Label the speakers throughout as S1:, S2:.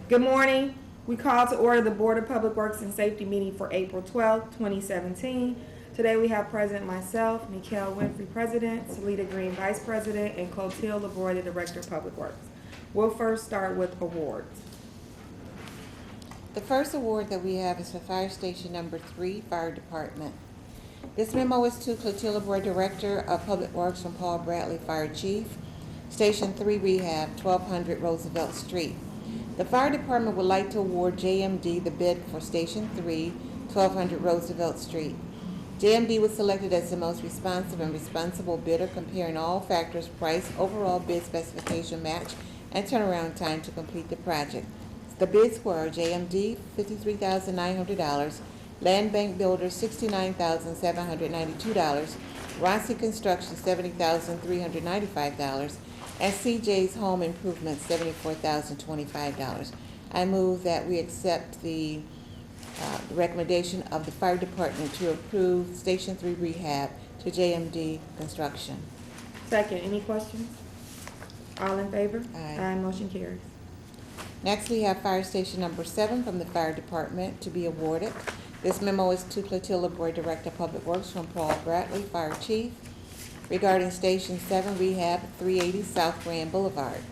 S1: Good morning. We call to order the Board of Public Works and Safety meeting for April 12th, 2017. Today we have present myself, Mikael Winfrey, President, Salita Green, Vice President, and Clotilde LeBroy, the Director of Public Works. We'll first start with awards.
S2: The first award that we have is for Fire Station Number 3, Fire Department. This memo is to Clotilde LeBroy, Director of Public Works, from Paul Bradley, Fire Chief. Station 3 Rehab, 1200 Roosevelt Street. The Fire Department would like to award JMD the bid for Station 3, 1200 Roosevelt Street. JMD was selected as the most responsive and responsible bidder, comparing all factors: price, overall bid specification match, and turnaround time to complete the project. The bids were JMD $53,900, Land Bank Builders $69,792, Rossi Construction $70,395, and CJ's Home Improvements $74,025. I move that we accept the recommendation of the Fire Department to approve Station 3 Rehab to JMD Construction.
S1: Second, any questions? All in favor?
S2: Aye.
S1: Motion carries.
S2: Next, we have Fire Station Number 7 from the Fire Department to be awarded. This memo is to Clotilde LeBroy, Director of Public Works, from Paul Bradley, Fire Chief, regarding Station 7 Rehab, 380 South Grand Boulevard.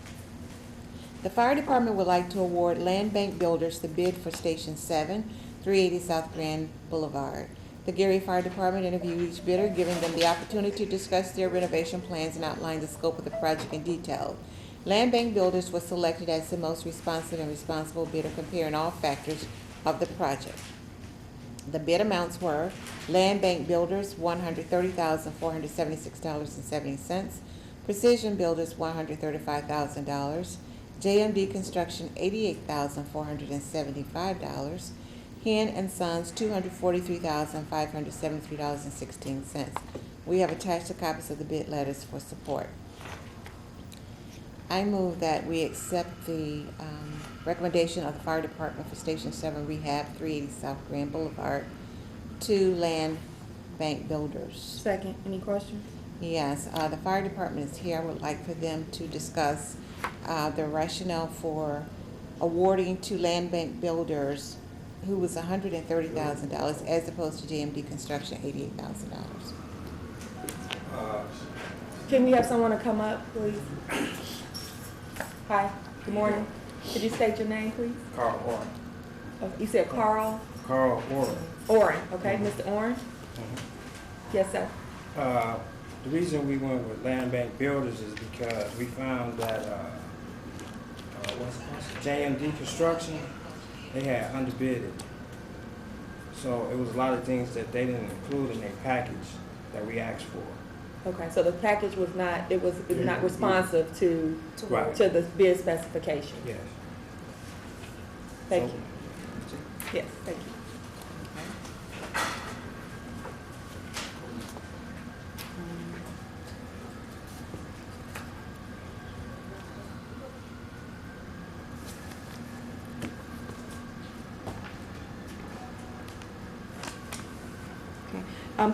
S2: The Fire Department would like to award Land Bank Builders the bid for Station 7, 380 South Grand Boulevard. The Gary Fire Department interviewed each bidder, giving them the opportunity to discuss their renovation plans and outline the scope of the project in detail. Land Bank Builders was selected as the most responsive and responsible bidder, comparing all factors of the project. The bid amounts were: Land Bank Builders $130,476.70, Precision Builders $135,000, JMD Construction $88,475, Hen and Sons $243,573.16. We have attached the copies of the bid letters for support. I move that we accept the recommendation of the Fire Department for Station 7 Rehab, 380 South Grand Boulevard, to Land Bank Builders.
S1: Second, any questions?
S2: Yes, the Fire Department is here. I would like for them to discuss the rationale for awarding to Land Bank Builders, who was $130,000, as opposed to JMD Construction, $88,000.
S1: Can we have someone to come up, please? Hi, good morning. Could you state your name, please?
S3: Carl Oren.
S1: Oh, you said Carl?
S3: Carl Oren.
S1: Oren, okay, Mr. Oren? Yes, sir.
S3: The reason we went with Land Bank Builders is because we found that JMD Construction, they had underbidded. So it was a lot of things that they didn't include in their package that we asked for.
S1: Okay, so the package was not, it was not responsive to
S3: Right.
S1: the bid specification.
S3: Yes.
S1: Thank
S3: So-
S1: you. Yes, thank you.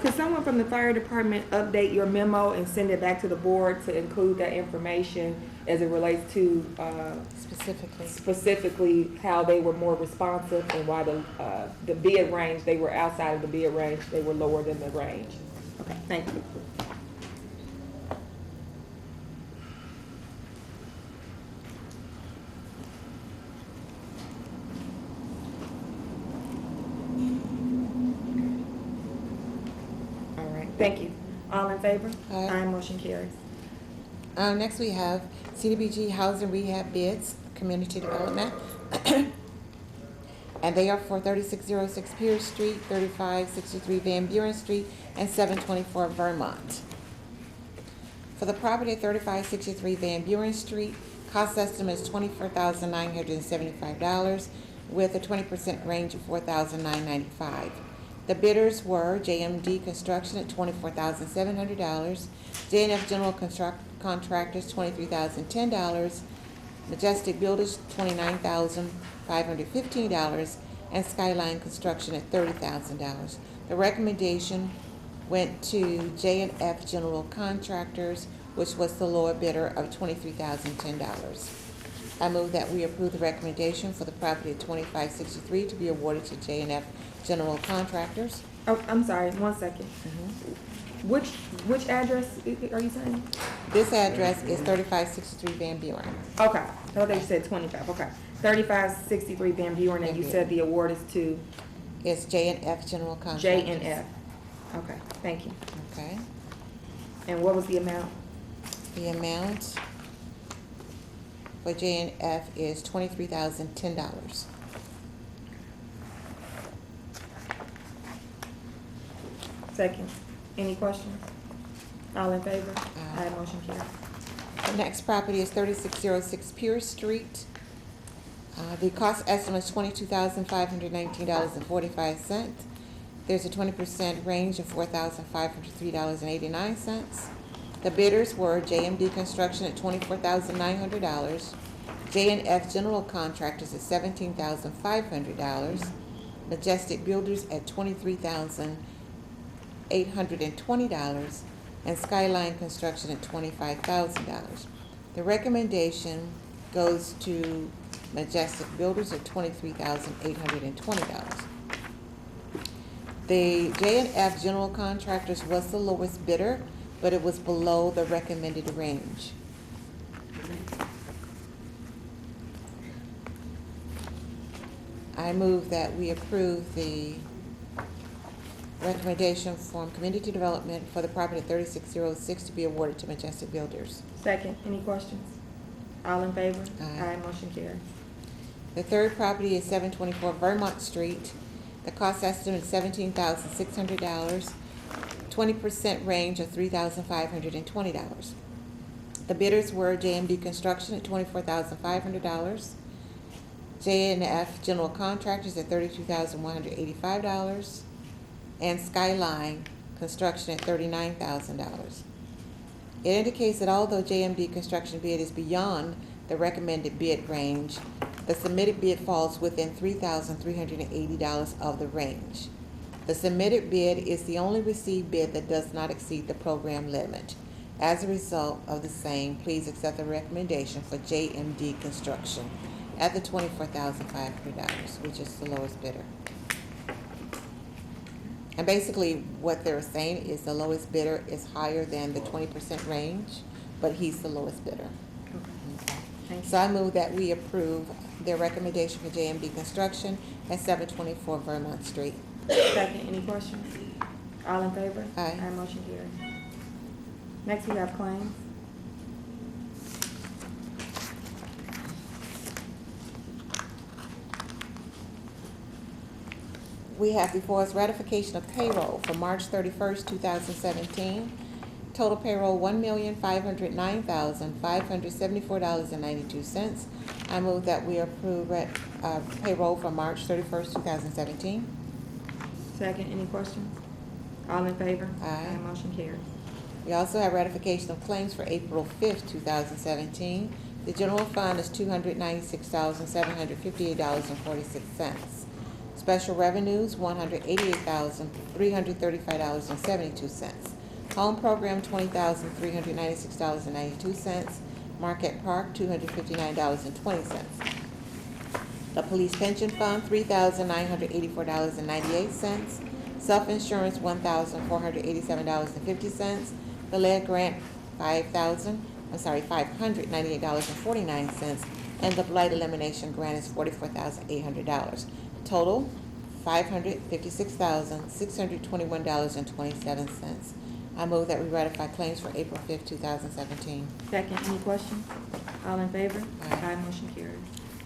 S1: Could someone from the fire department update your memo and send it back to the board to include that information as it relates to specifically how they were more responsive and why the bid range, they were outside of the bid range, they were lower than the range? Okay, thank you. Thank you. All in favor?
S2: Aye.
S1: Motion carries.
S2: Next, we have CDBG Housing Rehab bids, Community Development. And they are for 3606 Pierce Street, 3563 Van Buren Street, and 724 Vermont. For the property at 3563 Van Buren Street, cost estimate is $24,975 with a 20% range of $4,995. The bidders were JMD Construction at $24,700, JNF General Contractors $23,010, Majestic Builders $29,515, and Skyline Construction at $30,000. The recommendation went to J&F General Contractors, which was the lower bidder of $23,010. I move that we approve the recommendation for the property at 2563 to be awarded to J&F General Contractors.
S1: Oh, I'm sorry, 1 second. Which address are you saying?
S2: This address is 3563 Van Buren.
S1: Okay, I thought you said 25, okay. 3563 Van Buren, and you said the award is to
S2: It's J&F General Contractors.
S1: J and F. Okay, thank you.
S2: Okay.
S1: And what was the amount?
S2: The amount for J&F is $23,010.
S1: Second. Any questions? All in favor?
S2: Aye.
S1: Motion carries.
S2: The next property is 3606 Pierce Street. The cost estimate is $22,519.45. There's a 20% range of $4,503.89. The bidders were JMD Construction at $24,900, J&F General Contractors at $17,500, Majestic Builders at $23,820, and Skyline Construction at $25,000. The recommendation goes to Majestic Builders at $23,820. The J&F General Contractors was the lowest bidder, but it was below the recommended range. I move that we approve the recommendation from Community Development for the property 3606 to be awarded to Majestic Builders.
S1: Second. Any questions? All in favor?
S2: Aye.
S1: Motion carries.
S2: The third property is 724 Vermont Street. The cost estimate is $17,600, 20% range of $3,520. The bidders were JMB Construction at $24,500, J&F General Contractors at $32,185, and Skyline Construction at $39,000. It indicates that although JMB Construction bid is beyond the recommended bid range, the submitted bid falls within $3,380 of the range. The submitted bid is the only received bid that does not exceed the program limit. As a result of the same, please accept the recommendation for JMD Construction at the $24,500, which is the lowest bidder. And basically, what they're saying is the lowest bidder is higher than the 20% range, but he's the lowest bidder.
S1: Thank you.
S2: So I move that we approve their recommendation for JMD Construction at 724 Vermont Street.
S1: Second. Any questions? All in favor?
S2: Aye.
S1: Motion carries. Next, we have claims.
S2: We have before us ratification of payroll for March 31st, 2017. Total payroll, $1,509,574.92. I move that we approve payroll for March 31st, 2017.
S1: Second. Any questions? All in favor?
S2: Aye.
S1: Motion carries.
S2: We also have ratification of claims for April 5th, 2017. The general fund is $296,758.46. Special revenues, $188,335.72. Home program, $20,396.92. Market Park, $259.20. The police pension fund, $3,984.98. Self-insurance, $1,487.50. The lead grant, $598.49. And the blight elimination grant is $44,800. Total, $556,621.27. I move that we ratify claims for April 5th, 2017.
S1: Second. Any questions? All in favor?
S2: Aye.
S1: Motion carries.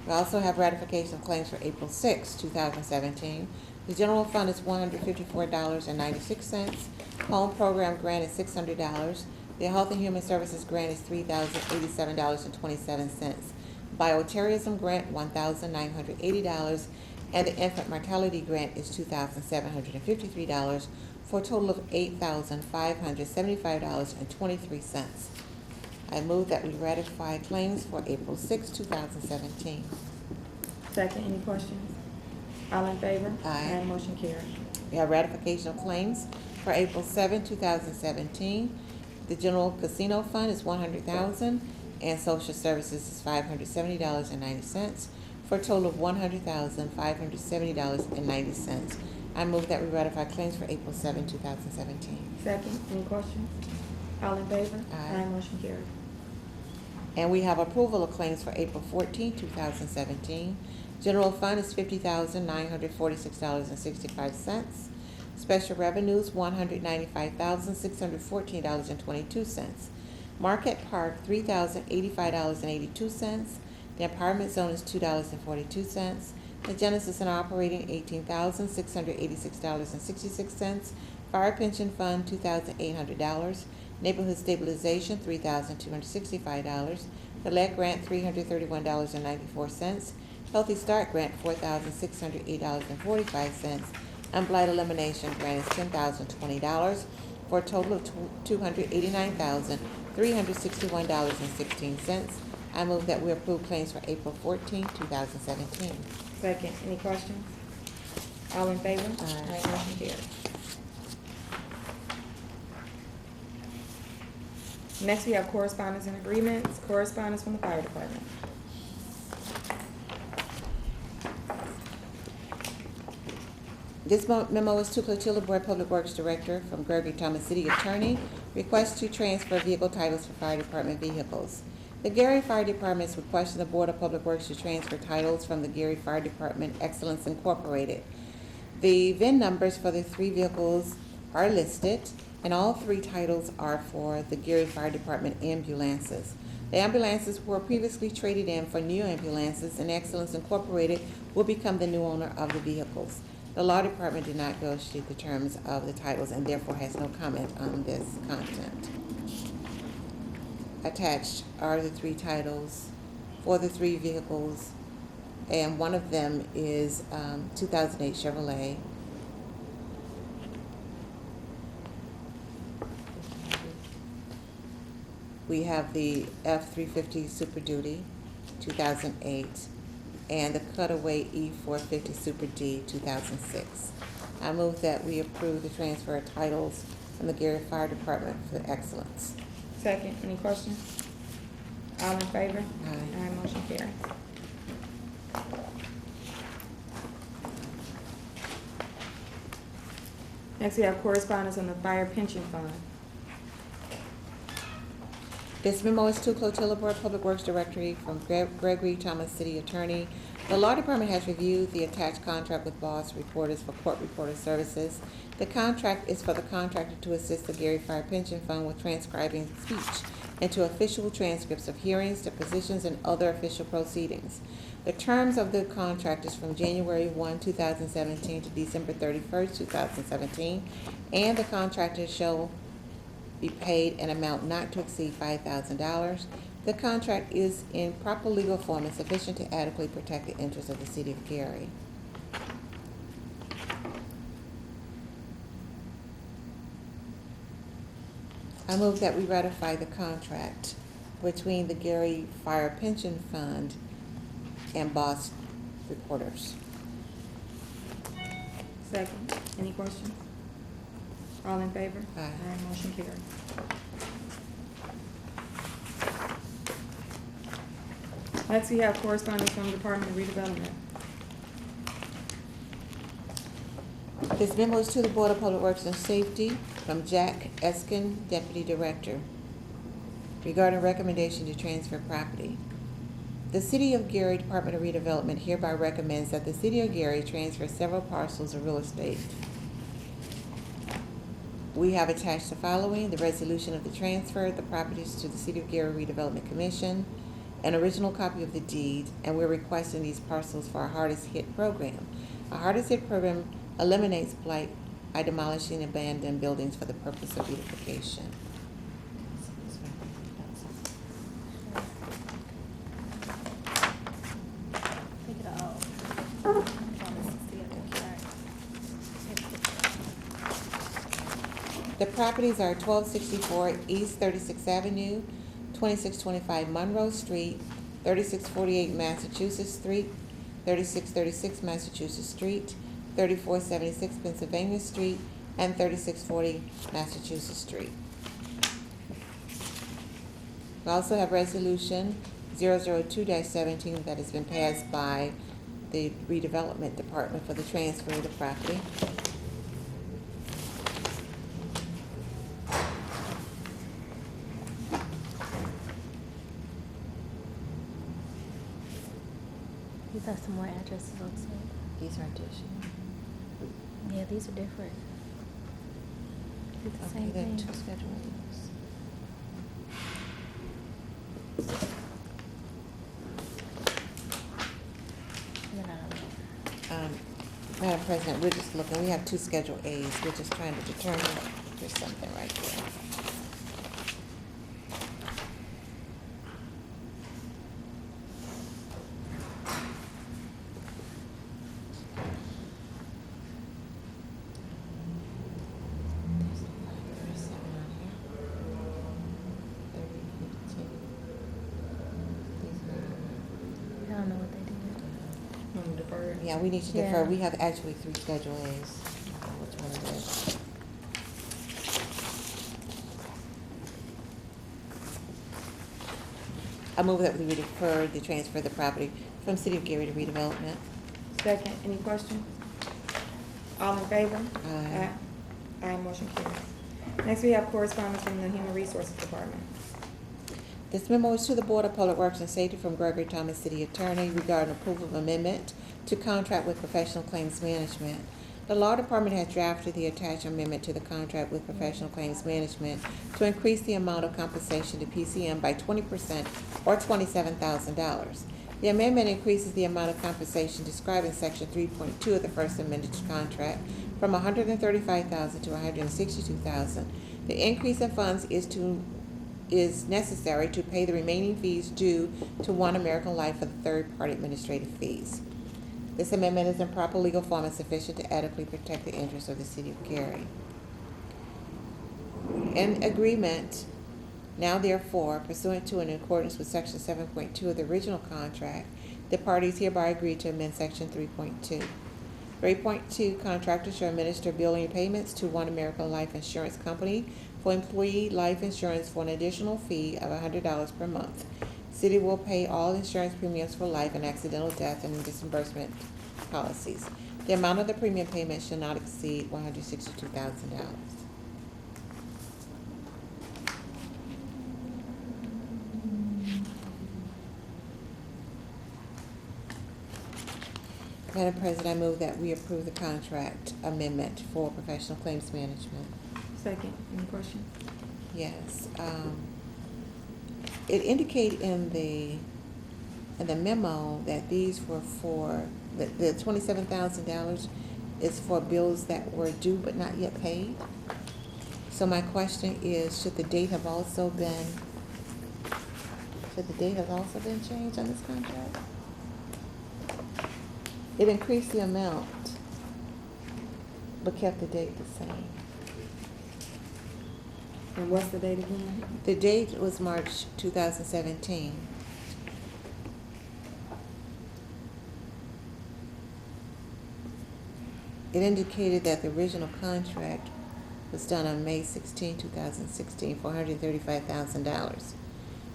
S2: We also have ratification of claims for April 6th, 2017. The general fund is $154.96. Home program grant is $600. The Health and Human Services grant is $3,087.27. Bioterrorism grant, $1,980. And the infant mortality grant is $2,753 for a total of $8,575.23. I move that we ratify claims for April 6, 2017.
S1: Second. Any questions? All in favor?
S2: Aye.
S1: Motion carries.
S2: We have ratification of claims for April 7, 2017. The general casino fund is $100,000, and Social Services is $570.90, for a total of $100,570.90. I move that we ratify claims for April 7, 2017.
S1: Second, any questions? All in favor?
S2: Aye.
S1: Motion carried.
S2: And we have approval of claims for April 14, 2017. General Fund is $50,946.65. Special Revenues, $195,614.22. Market Park, $3,085.82. The Empowerment Zone is $2.42. The Genesis and Operating, $18,686.66. Fire Pension Fund, $2,800. Neighborhood Stabilization, $3,265. The LED Grant, $331.94. Healthy Start Grant, $4,608.45. And Blight Elimination Grant is $10,020, for a total of $289,361.16. I move that we approve claims for April 14, 2017.
S1: Second, any questions? All in favor?
S2: Aye.
S1: Motion carried. Next, we have correspondence and agreements. Correspondence from the fire department.
S2: This memo is to Clotilda Boyd, Public Works Director, from Gregory Thomas, City Attorney. Request to transfer vehicle titles for fire department vehicles. The Gary Fire Department is requesting the Board of Public Works to transfer titles from the Gary Fire Department Excellence Incorporated. The VIN numbers for the three vehicles are listed, and all three titles are for the Gary Fire Department ambulances. The ambulances were previously traded in for new ambulances, and Excellence Incorporated will become the new owner of the vehicles. The Law Department did not negotiate the terms of the titles and therefore has no comment on this content. Attached are the three titles for the three vehicles, and one of them is 2008 Chevrolet. We have the F-350 Super Duty, 2008, and the Cutaway E-450 Super D, 2006. I move that we approve the transfer of titles from the Gary Fire Department for excellence.
S1: Second, any questions? All in favor?
S2: Aye.
S1: Motion carried. Next, we have correspondence on the fire pension fund.
S2: This memo is to Clotilda Boyd, Public Works Directory, from Gregory Thomas, City Attorney. The Law Department has reviewed the attached contract with Boss Reporters for court reporter services. The contract is for the contractor to assist the Gary Fire Pension Fund with transcribing speech into official transcripts of hearings, depositions, and other official proceedings. The terms of the contract is from January 1, 2017 to December 31st, 2017, and the contractor shall be paid an amount not to exceed $5,000. The contract is in proper legal form and sufficient to adequately protect the interests of the City of Gary. I move that we ratify the contract between the Gary Fire Pension Fund and Boss Reporters.
S1: Second, any questions? All in favor?
S2: Aye.
S1: Motion carried. Next, we have correspondence from the Department of Redevelopment.
S2: This memo is to the Board of Public Works and Safety from Jack Eskin, Deputy Director, regarding recommendation to transfer property. The City of Gary Department of Redevelopment hereby recommends that the City of Gary transfer several parcels of real estate. We have attached the following: the resolution of the transfer, the properties to the City of Gary Redevelopment Commission, an original copy of the deed, and we're requesting these parcels for our Hardest Hit program. Our Hardest Hit program eliminates blight by demolishing abandoned buildings for the purpose of beautification.
S4: Take it all.
S2: The properties are 1264 East 36th Avenue, 2625 Monroe Street, 3648 Massachusetts Street, 3636 Massachusetts Street, 3476 Pennsylvania Street, and 3640 Massachusetts Street. We also have resolution 002-17 that has been passed by the redevelopment department for the transfer of the property.
S4: These have some more addresses also.
S2: These are additional.
S4: Yeah, these are different. It's the
S2: Okay,
S4: same
S2: there are
S4: thing.
S2: two Schedule As.
S4: Then I don't know.
S2: Madam President, we're just looking, we have two Schedule As, we're just trying to determine if there's something right there. There's something on here. 30, 15.
S4: I don't know what they did.
S1: I'm deferred.
S2: Yeah, we need to defer,
S4: Yeah.
S2: we have actually three Schedule As. I don't know which one it is. I move that we defer the transfer of the property from City of Gary to redevelopment.
S1: Second, any questions? All in favor?
S2: Aye.
S1: Aye, motion carries. Next, we have correspondence from the Human Resources Department.
S2: This memo is to the Board of Public Works and Safety from Gregory Thomas, City Attorney, regarding approval of amendment to contract with Professional Claims Management. The Law Department has drafted the attached amendment to the contract with Professional Claims Management to increase the amount of compensation to PCM by 20% or $27,000. The amendment increases the amount of compensation described in Section 3.2 of the first amended contract from $135,000 to $162,000. The increase in funds is necessary to pay the remaining fees due to One American Life for the third-party administrative fees. This amendment is in proper legal form and sufficient to adequately protect the interests of the City of Gary. In agreement, now therefore, pursuant to and in accordance with Section 7.2 of the original contract, the parties hereby agree to amend Section 3.2. 3.2, contractors shall administer billing payments to One American Life Insurance Company for employee life insurance for an additional fee of $100 per month. City will pay all insurance premiums for life and accidental death and disbursement policies. The amount of the premium payment shall not exceed $162,000. Madam President, I move that we approve the contract amendment for professional claims management.
S1: Second, any questions?
S2: Yes, it indicated in the memo that these were for, the $27,000 is for bills that were due but not yet paid. So my question is, should the date have also been changed on this contract? It increased the amount, but kept the date the same.
S1: And what's the date again?
S2: The date was March 2017. It indicated that the original contract was done on May 16, 2016 for $135,000.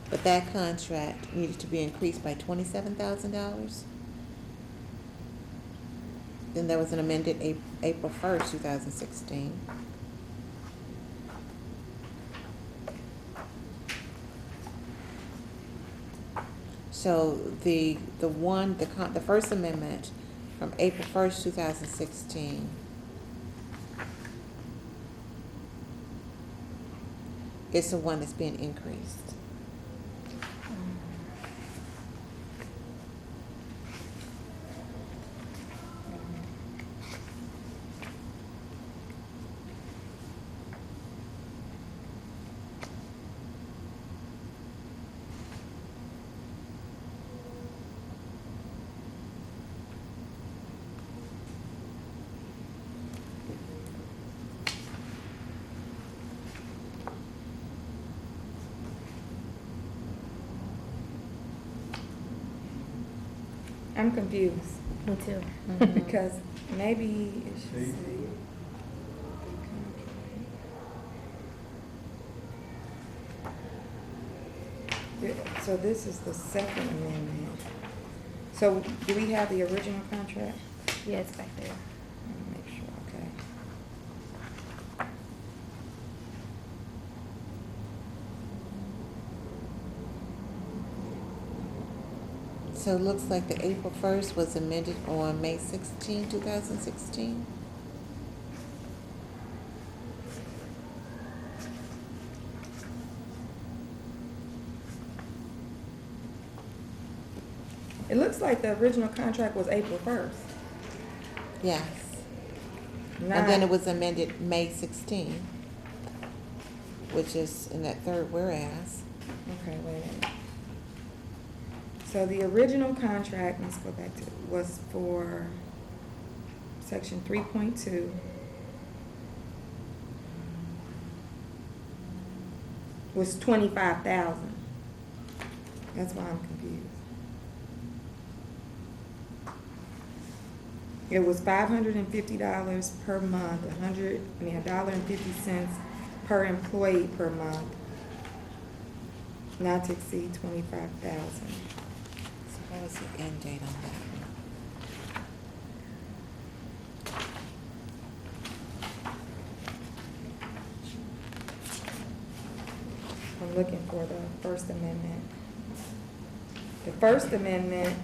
S2: But that contract needed to be increased by $27,000. Then there was an amended April 1st, 2016. So the first amendment from April 1st, 2016 is the one that's being increased.
S1: I'm confused,
S4: Me too.
S2: Mhm.
S1: because maybe it should
S3: See?
S1: say. So this is the second amendment. So do we have the original contract?
S4: Yeah, it's back there.
S1: Let me make sure, okay.
S2: So it looks like the April 1st was amended on May 16, 2016.
S1: It looks like the original contract was April 1st.
S2: Yes. And then it was amended May 16, which is in that third whereas.
S1: Okay, wait a minute. So the original contract, let's go back to, was for section 3.2. Was 25,000. That's why I'm confused. It was $550 per month, $1.50 per employee per month, not to exceed 25,000.
S2: So what was the end date on that one?
S1: I'm looking for the First Amendment. The First Amendment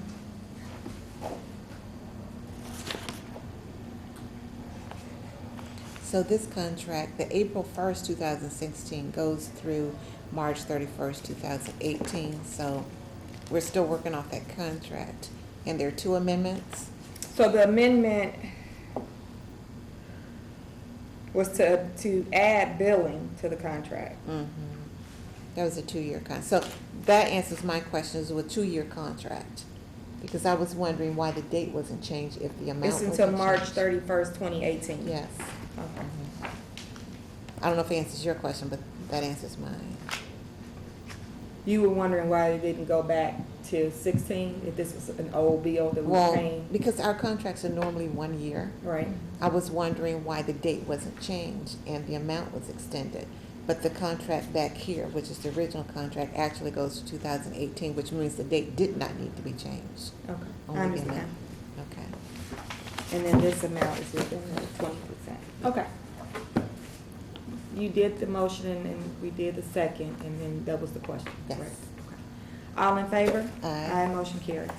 S2: So this contract, the April 1st, 2016 goes through March 31st, 2018. So we're still working off that contract. And there are two amendments.
S1: So the amendment was to add billing to the contract.
S2: Mhm. That was a 2-year contract. So that answers my question, is a 2-year contract. Because I was wondering why the date wasn't changed if the amount
S1: It's
S2: wasn't
S1: until March
S2: changed.
S1: 31st, 2018.
S2: Yes.
S1: Okay.
S2: Mhm. I don't know if it answers your question, but that answers mine.
S1: You were wondering why it didn't go back to 16, if this was an old bill that we were
S2: Well,
S1: paying?
S2: because our contracts are normally 1 year,
S1: Right.
S2: I was wondering why the date wasn't changed and the amount was extended. But the contract back here, which is the original contract, actually goes to 2018, which means the date did not need to be changed.
S1: Okay,
S2: Only
S1: I
S2: the
S1: understand.
S2: amount. Okay.
S1: And then this amount is within the 20%. Okay. You did the motion and we did the second, and then that was the question,
S2: Yes.
S1: correct? Okay. All in favor?
S2: Aye.
S1: Motion carries.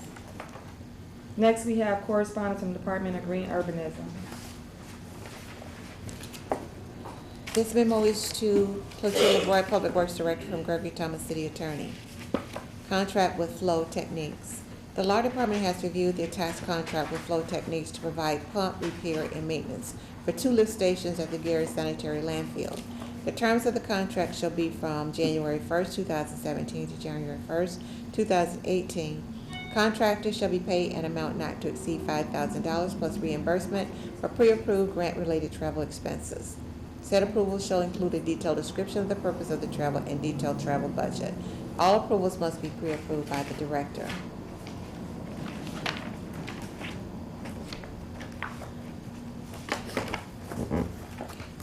S1: Next, we have correspondence from the Department of Green Urbanism.
S2: This memo is to Clotilda Roy, Public Works Director, from Gregory Thomas, City Attorney. Contract with Flow Techniques. The Law Department has reviewed the attached contract with Flow Techniques to provide pump repair and maintenance for 2 lift stations at the Gary Sanitary Landfill. The terms of the contract shall be from January 1st, 2017 to January 1st, 2018. Contractors shall be paid an amount not to exceed $5,000 plus reimbursement for pre-approved grant-related travel expenses. Said approval shall include a detailed description of the purpose of the travel and detailed travel budget. All approvals must be pre-approved by the director.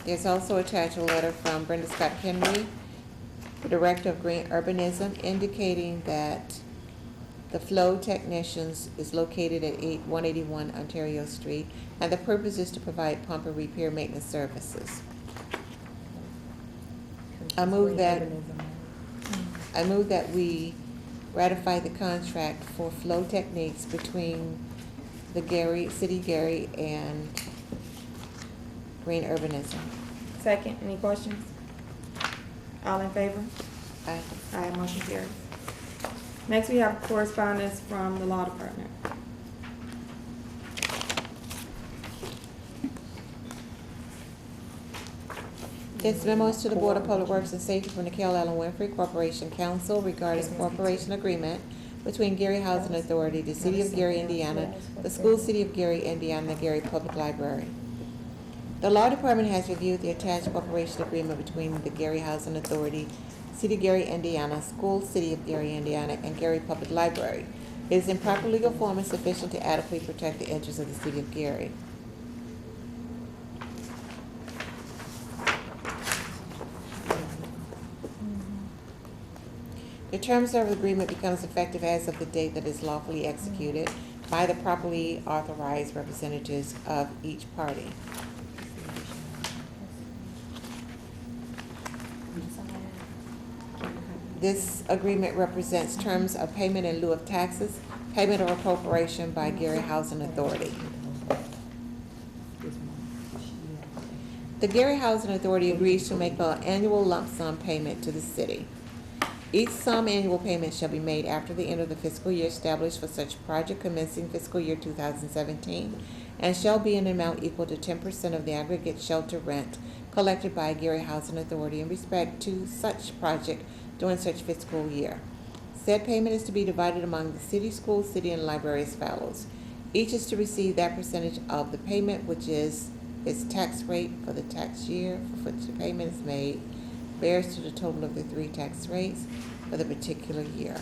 S2: There's also attached a letter from Brenda Scott Henry, the Director of Green Urbanism, indicating that the Flow Technicians is located at 181 Ontario Street, and the purpose is to provide pump and repair maintenance services. I move that we ratify the contract for Flow Techniques between the City of Gary and Green Urbanism.
S1: Second, any questions? All in favor?
S2: Aye.
S1: Motion carries. Next, we have correspondence from the Law Department.
S2: This memo is to the Board of Public Works and Safety from the Nicole Allen Winfrey Corporation Council regarding cooperation agreement between Gary Housing Authority, the City of Gary, Indiana, the School City of Gary, Indiana, and the Gary Public Library. The Law Department has reviewed the attached cooperation agreement between the Gary Housing Authority, City of Gary, Indiana, School City of Gary, Indiana, and Gary Public Library. It is in proper legal form and sufficient to adequately protect the interests of the City of Gary. The terms of the agreement becomes effective as of the date that is lawfully executed by the properly authorized representatives of each party. This agreement represents terms of payment in lieu of taxes, payment of appropriation by Gary Housing Authority. The Gary Housing Authority agrees to make an annual lump sum payment to the city. Each sum annual payment shall be made after the end of the fiscal year established for such project commencing fiscal year 2017 and shall be an amount equal to 10% of the aggregate shelter rent collected by Gary Housing Authority in respect to such project during such fiscal year. Said payment is to be divided among the city, school, city, and library as follows. Each is to receive that percentage of the payment which is its tax rate for the tax year for which the payment is made, bears to the total of the 3 tax rates for the particular year.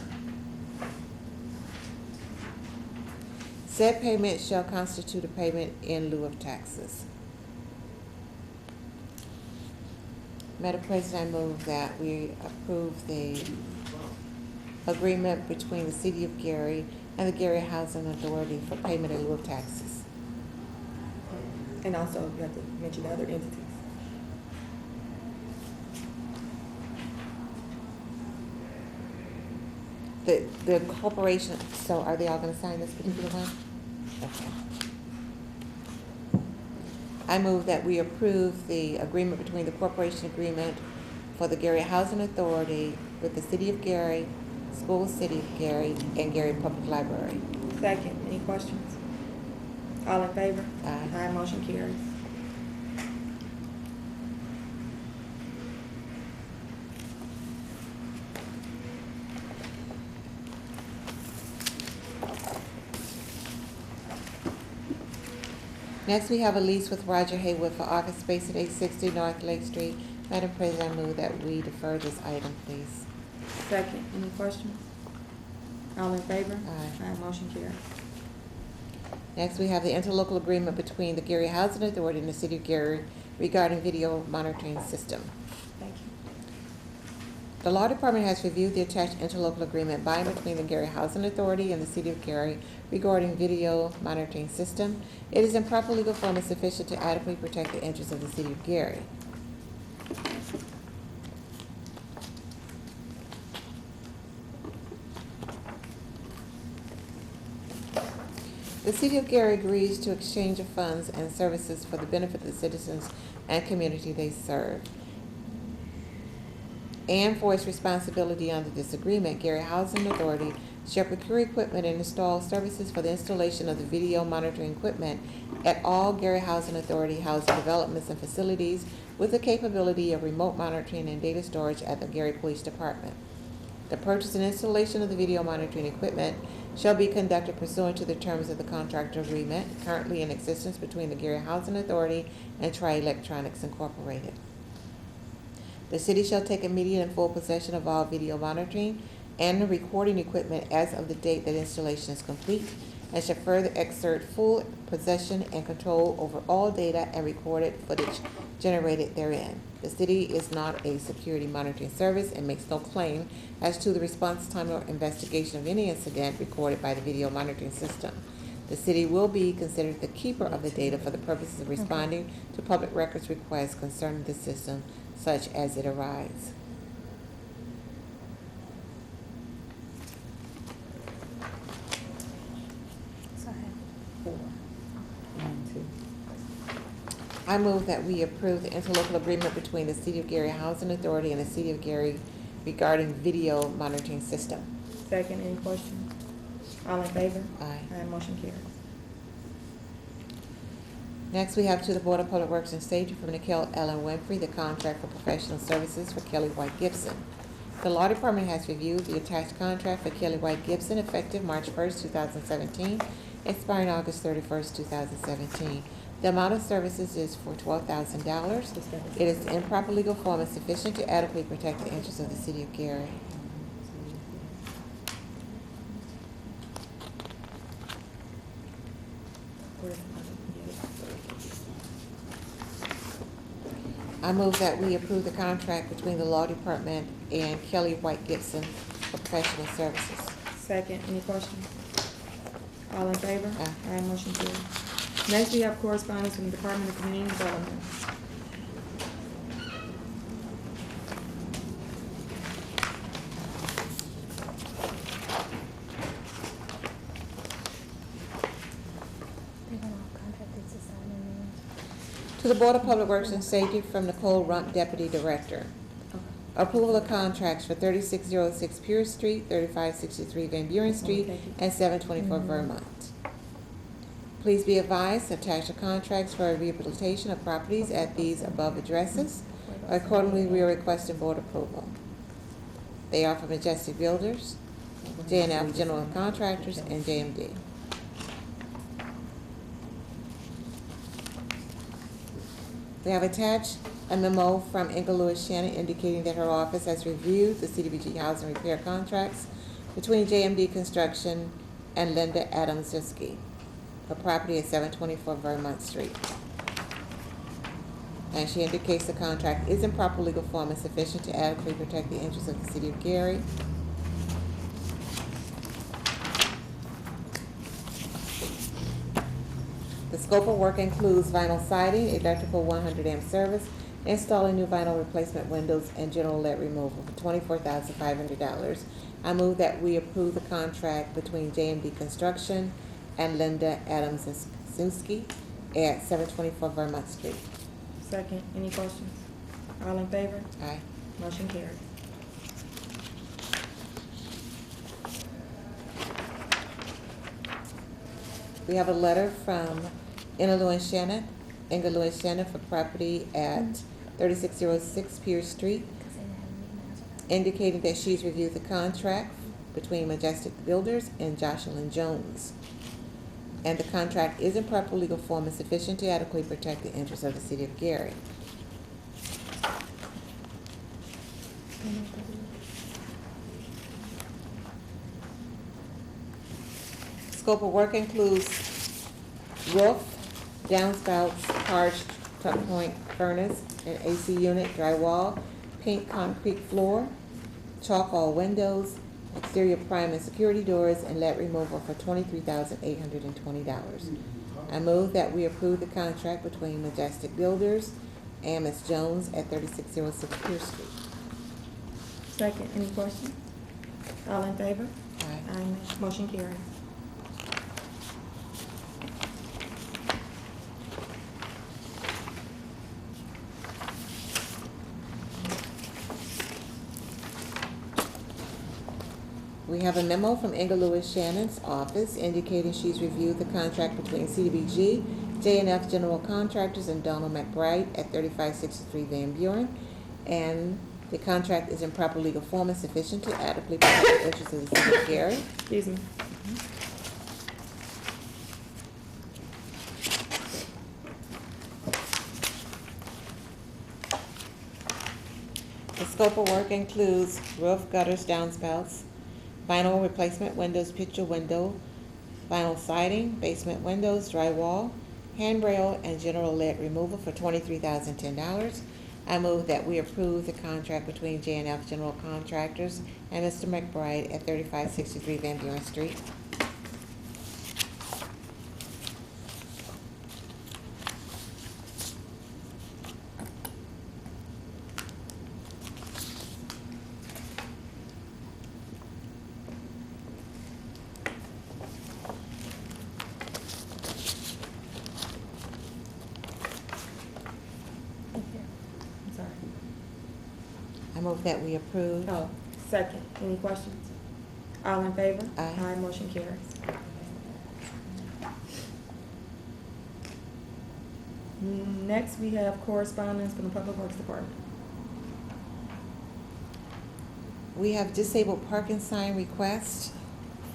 S2: Said payment shall constitute a payment in lieu of taxes. Madam President, I move that we approve the agreement between the City of Gary and the Gary Housing Authority for payment in lieu of taxes.
S1: And also, you have to mention the other entities.
S2: The corporation, so are they all gonna sign this particular one? Okay. I move that we approve the agreement between the corporation agreement for the Gary Housing Authority with the City of Gary, School City of Gary, and Gary Public Library.
S1: Second, any questions? All in favor?
S2: Aye.
S1: Aye, motion carries.
S2: Next, we have a lease with Roger Haywood for office space at 860 North Lake Street. Madam President, I move that we defer this item, please.
S1: Second, any questions? All in favor?
S2: Aye.
S1: Aye, motion carries.
S2: Next, we have the interlocal agreement between the Gary Housing Authority and the City of Gary regarding video monitoring system.
S1: Thank you.
S2: The Law Department has reviewed the attached interlocal agreement by and between the Gary Housing Authority and the City of Gary regarding video monitoring system. It is in proper legal form and sufficient to adequately protect the interests of the City of Gary. The City of Gary agrees to exchange of funds and services for the benefit of the citizens and community they serve. And for its responsibility under this agreement, Gary Housing Authority shall procure equipment and install services for the installation of the video monitoring equipment at all Gary Housing Authority housing developments and facilities with the capability of remote monitoring and data storage at the Gary Police Department. The purchase and installation of the video monitoring equipment shall be conducted pursuant to the terms of the contract agreement currently in existence between the Gary Housing Authority and Tri-Electronics Incorporated. The city shall take immediate and full possession of all video monitoring and the recording equipment as of the date that installation is complete, and shall further exert full possession and control over all data and recorded footage generated therein. The city is not a security monitoring service and makes no claim as to the response time or investigation of any incident recorded by the video monitoring system. The city will be considered the keeper of the data for the purposes of responding to public records requests concerning the system, such as it arises.
S4: So I have 4.
S1: 1, 2.
S2: I move that we approve the interlocal agreement between the City of Gary Housing Authority and the City of Gary regarding video monitoring system.
S1: Second, any questions? All in favor?
S2: Aye.
S1: Aye, motion carries.
S2: Next, we have to the Board of Public Works and Safety from Nikhil Ellen Winfrey, the contract for professional services for Kelly White Gibson. The Law Department has reviewed the attached contract for Kelly White Gibson effective March 1st, 2017, expiring August 31st, 2017. The amount of services is for $12,000. It is in proper legal form and sufficient to adequately protect the interests of the City of Gary. I move that we approve the contract between the Law Department and Kelly White Gibson for professional services.
S1: Second, any questions? All in favor?
S2: Aye.
S1: Aye, motion carries. Next, we have correspondence from the Department of Community Development.
S4: They went off contract to sign and
S2: To the Board of Public Works and Safety from Nicole Rump, Deputy Director. Approval of contracts for 3606 Pure Street, 3563 Van Buren Street, and 724 Vermont. Please be advised, attached are contracts for rehabilitation of properties at these above addresses. Accordingly, we are requesting board approval. They are for Majestic Builders, J&F General Contractors, and JMD. We have attached a memo from Inga Lewis Shannon indicating that her office has reviewed the CDBG housing repair contracts between JMD Construction and Linda Adamczewski for property at 724 Vermont Street. And she indicates the contract is in proper legal form and sufficient to adequately protect the interests of the city of Gary. The scope of work includes vinyl siding, electrical 100 amp service, installing new vinyl replacement windows, and general lead removal for $24,500. I move that we approve the contract between JMD Construction and Linda Adamczewski at 724 Vermont Street.
S1: Second, any questions? All in favor?
S2: Aye.
S1: Motion carries.
S2: We have a letter from Inga Lewis Shannon for property at 3606 Pierce Street,
S4: because they didn't have a meeting as well.
S2: indicating that she's reviewed the contract between Majestic Builders and Jocelyn Jones. And the contract is in proper legal form and sufficient to adequately protect the interests of the city of Gary. Scope of work includes roof, downspouts, arched tuck point furnace, an AC unit, drywall, paint concrete floor, chalk all windows, exterior prime and security doors, and lead removal for $23,820. I move that we approve the contract between Majestic Builders and Ms. Jones at 3606 Pierce Street.
S1: Second, any questions? All in favor?
S2: Aye.
S1: Aye, motion carries.
S2: We have a memo from Inga Lewis Shannon's office indicating she's reviewed the contract between CDBG, J&F General Contractors, and Donald McBride at 3563 Van Buren. And the contract is in proper legal form and sufficient to adequately protect the interests of the city of Gary.
S1: Excuse me.
S2: The scope of work includes roof, gutters, downspouts, vinyl replacement windows, picture window, vinyl siding, basement windows, drywall, handrail, and general lead removal for $23,010. I move that we approve the contract between J&F General Contractors and Mr. McBride at 3563 Van Buren Street.
S1: I'm sorry.
S2: I move that we approve.
S1: Oh, second, any questions? All in favor?
S2: Aye.
S1: Aye, motion carries. Next, we have correspondence from the Public Works Department.
S2: We have disabled parking sign requests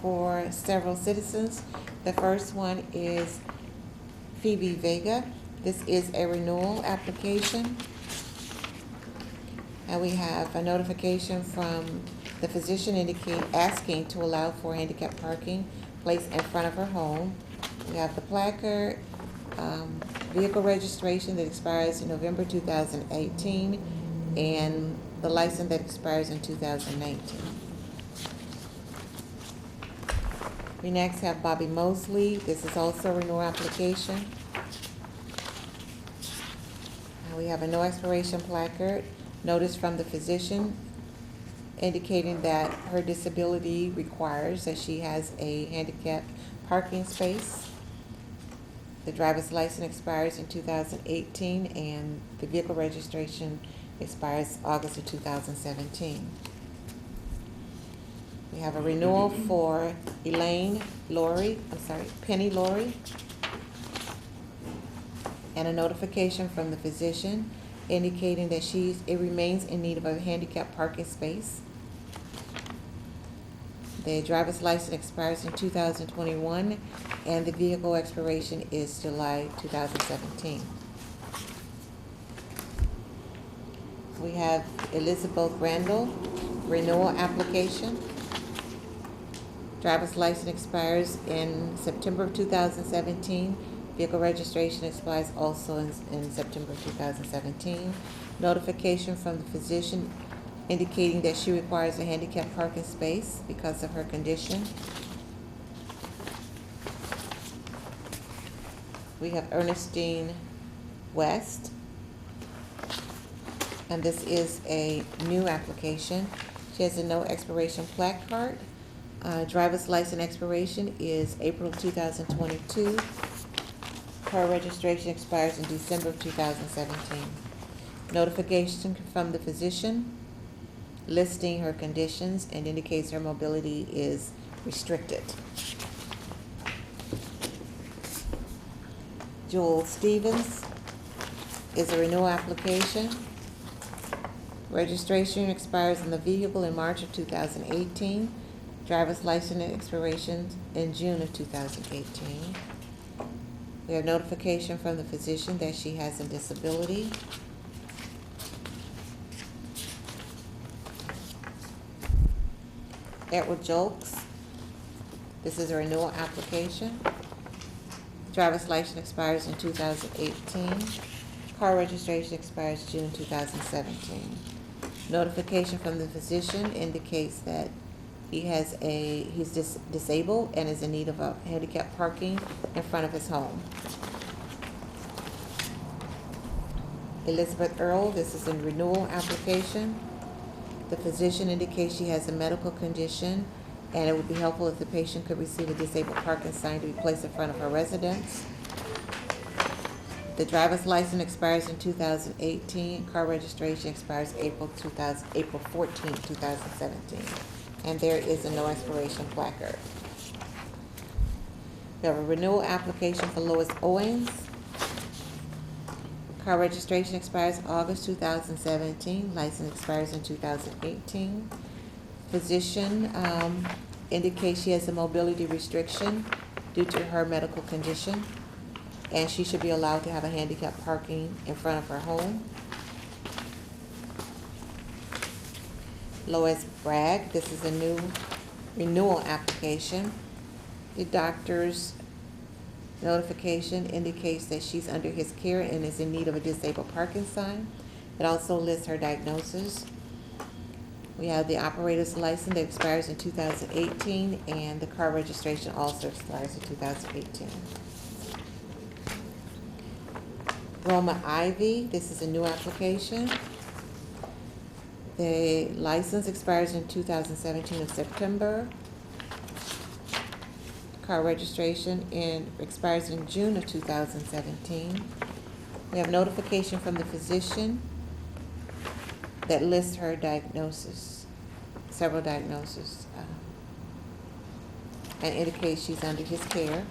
S2: for several citizens. The first one is Phoebe Vega. This is a renewal application. And we have a notification from the physician asking to allow for handicap parking placed in front of her home. We have the placard, vehicle registration that expires in November 2018, and the license that expires in 2019. We next have Bobby Mosley. This is also a renewal application. We have a no expiration placard, notice from the physician indicating that her disability requires that she has a handicapped parking space. The driver's license expires in 2018 and the vehicle registration expires August of 2017. We have a renewal for Penny Laurie, and a notification from the physician indicating that it remains in need of a handicapped parking space. The driver's license expires in 2021 and the vehicle expiration is July 2017. We have Elizabeth Randall, renewal application. Driver's license expires in September of 2017. Vehicle registration expires also in September of 2017. Notification from the physician indicating that she requires a handicapped parking space because of her condition. We have Ernestine West, and this is a new application. She has a no expiration plaque card. Driver's license expiration is April of 2022. Her registration expires in December of 2017. Notification from the physician listing her conditions and indicates her mobility is restricted. Joel Stevens is a renewal application. Registration expires in the vehicle in March of 2018. Driver's license expiration in June of 2018. We have notification from the physician that she has a disability. Edward Jolks, this is a renewal application. Driver's license expires in 2018. Car registration expires June 2017. Notification from the physician indicates that he's disabled and is in need of a handicapped parking in front of his home. Elizabeth Earl, this is a renewal application. The physician indicates she has a medical condition and it would be helpful if the patient could receive a disabled parking sign to be placed in front of her residence. The driver's license expires in 2018. Car registration expires April 14, 2017. And there is a no expiration placard. We have a renewal application for Lois Owens. Car registration expires August 2017. License expires in 2018. Physician indicates she has a mobility restriction due to her medical condition, and she should be allowed to have a handicapped parking in front of her home. Lois Bragg, this is a new renewal application. The doctor's notification indicates that she's under his care and is in need of a disabled parking sign. It also lists her diagnosis. We have the operator's license that expires in 2018, and the car registration also expires in 2018. Roma Ivy, this is a new application. The license expires in 2017 of September. Car registration expires in June of 2017. We have notification from the physician that lists her diagnosis, several diagnoses, and indicates she's under his care,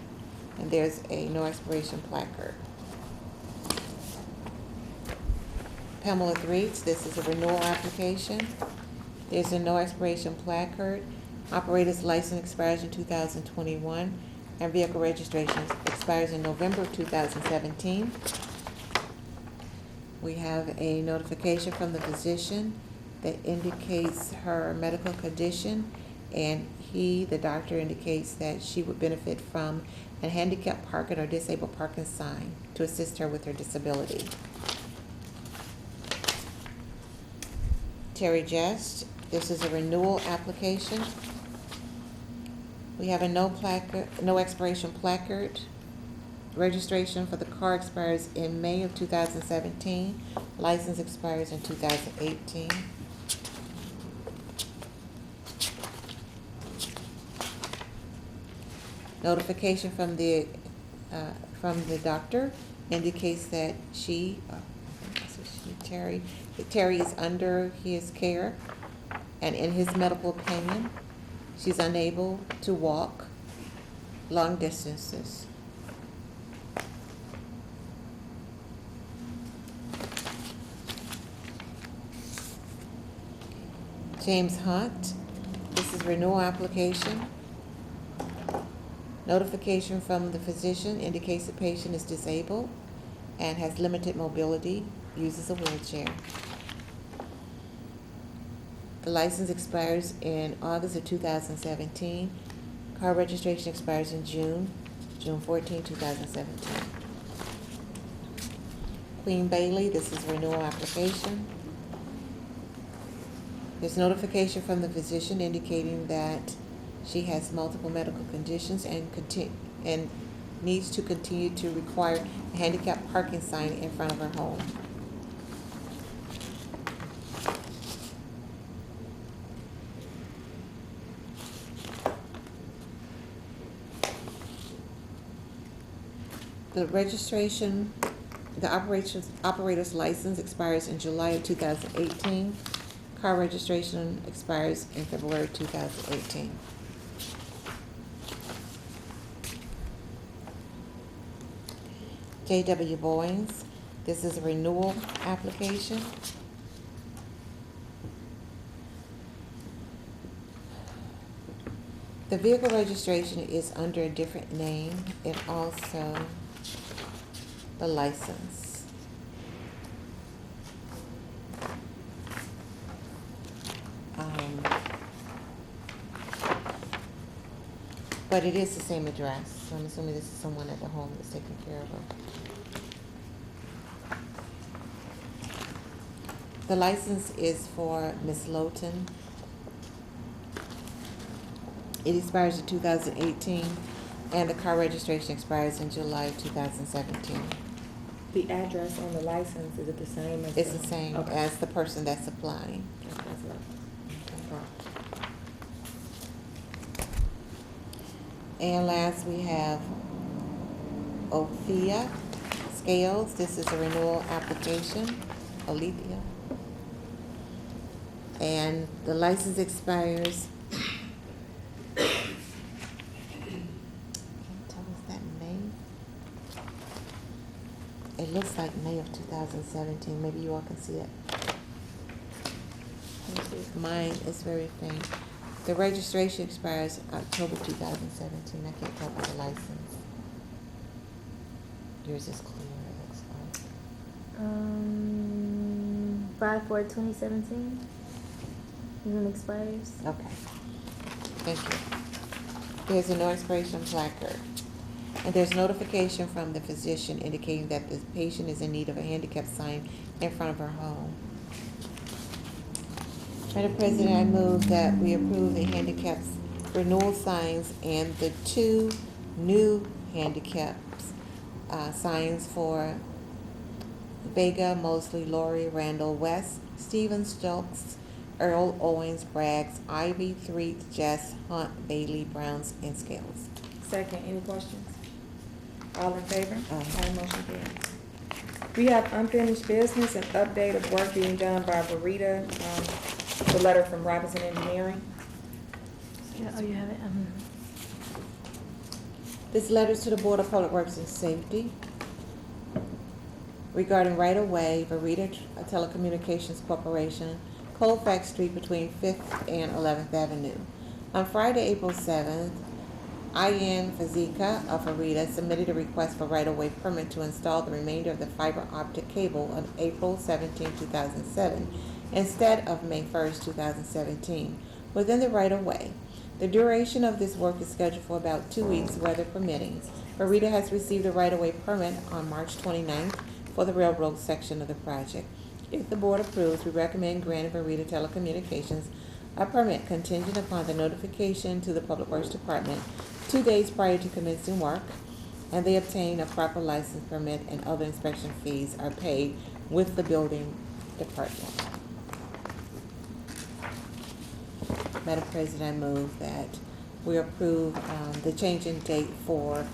S2: and there's a no expiration placard. Pamela Threets, this is a renewal application. There's a no expiration placard. Operator's license expires in 2021, and vehicle registration expires in November of 2017. We have a notification from the physician that indicates her medical condition, and the doctor indicates that she would benefit from a handicapped parking or disabled parking sign to assist her with her disability. Terry Jest, this is a renewal application. We have a no expiration placard. Registration for the car expires in May of 2017. License expires in 2018. Notification from the doctor indicates that Terry is under his care, and in his medical opinion, she's unable to walk long distances. James Hunt, this is renewal application. Notification from the physician indicates the patient is disabled and has limited mobility, uses a wheelchair. The license expires in August of 2017. Car registration expires in June 14, 2017. Queen Bailey, this is renewal application. There's notification from the physician indicating that she has multiple medical conditions and needs to continue to require a handicap parking sign in front of her home. The registration, the operator's license expires in July of 2018. Car registration expires in February 2018. J.W. Bowens, this is a renewal application. The vehicle registration is under a different name and also the license. But it is the same address, so I'm assuming this is someone at the home that's taking care of her. The license is for Ms. Lowton. It expires in 2018, and the car registration expires in July of 2017.
S1: The address on the license, is it the same as?
S2: It's the same
S1: Okay.
S2: as the person that's applying.
S1: That's what- okay.
S2: And last, we have Ophia Scales. This is a renewal application, Alethea. And the license expires, can't tell, is that May? It looks like May of 2017. Maybe you all can see it.
S1: Let me see.
S2: Mine is very faint. The registration expires October 2017. I can't tell by the license. Yours is clear, it looks like.
S4: 5/4/2017 is when it expires.
S2: Okay. Thank you. There's a no expiration placard. And there's notification from the physician indicating that the patient is in need of a handicap sign in front of her home. Madam President, I move that we approve the handicaps renewal signs and the 2 new handicaps signs for Vega, Mosley, Laurie, Randall, West, Stevens, Stokes, Earl, Owens, Braggs, Ivy, Threet, Jess, Hunt, Bailey, Browns, and Scales.
S1: Second, any questions? All in favor?
S2: Aye.
S1: Motion carries. We have unfinished business and update of work being done by Verita, the letter from Robinson Engineering.
S4: Yeah, oh, you have it.
S2: This letter is to the Board of Public Works and Safety regarding right-of-way, Verita Telecommunications Corporation, Colfax Street between 5th and 11th Avenue. On Friday, April 7th, IN Fazika of Verita submitted a request for right-of-way permit to install the remainder of the fiber optic cable on April 17, 2007, instead of May 1st, 2017, within the right-of-way. The duration of this work is scheduled for about 2 weeks, weather permitting. Verita has received a right-of-way permit on March 29th for the railroad section of the project. If the board approves, we recommend granting Verita Telecommunications a permit contingent upon the notification to the Public Works Department 2 days prior to commencing work, and they obtain a proper license permit and other inspection fees are paid with the building department. Madam President, I move that we approve the change in date for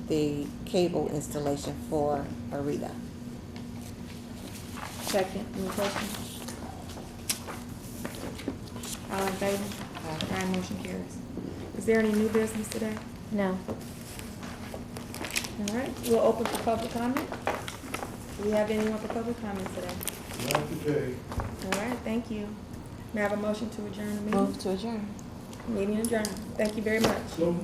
S2: the cable installation for Arita.
S1: Second, any questions? All in favor? Aye, motion carries. Is there any new business today?
S4: No.
S1: All right, we'll open for public comment. Do we have anyone for public comment today?
S5: Not today.
S1: All right, thank you. May I have a motion to adjourn the meeting?
S2: Move to adjourn.
S1: Meeting adjourned. Thank you very much.
S5: So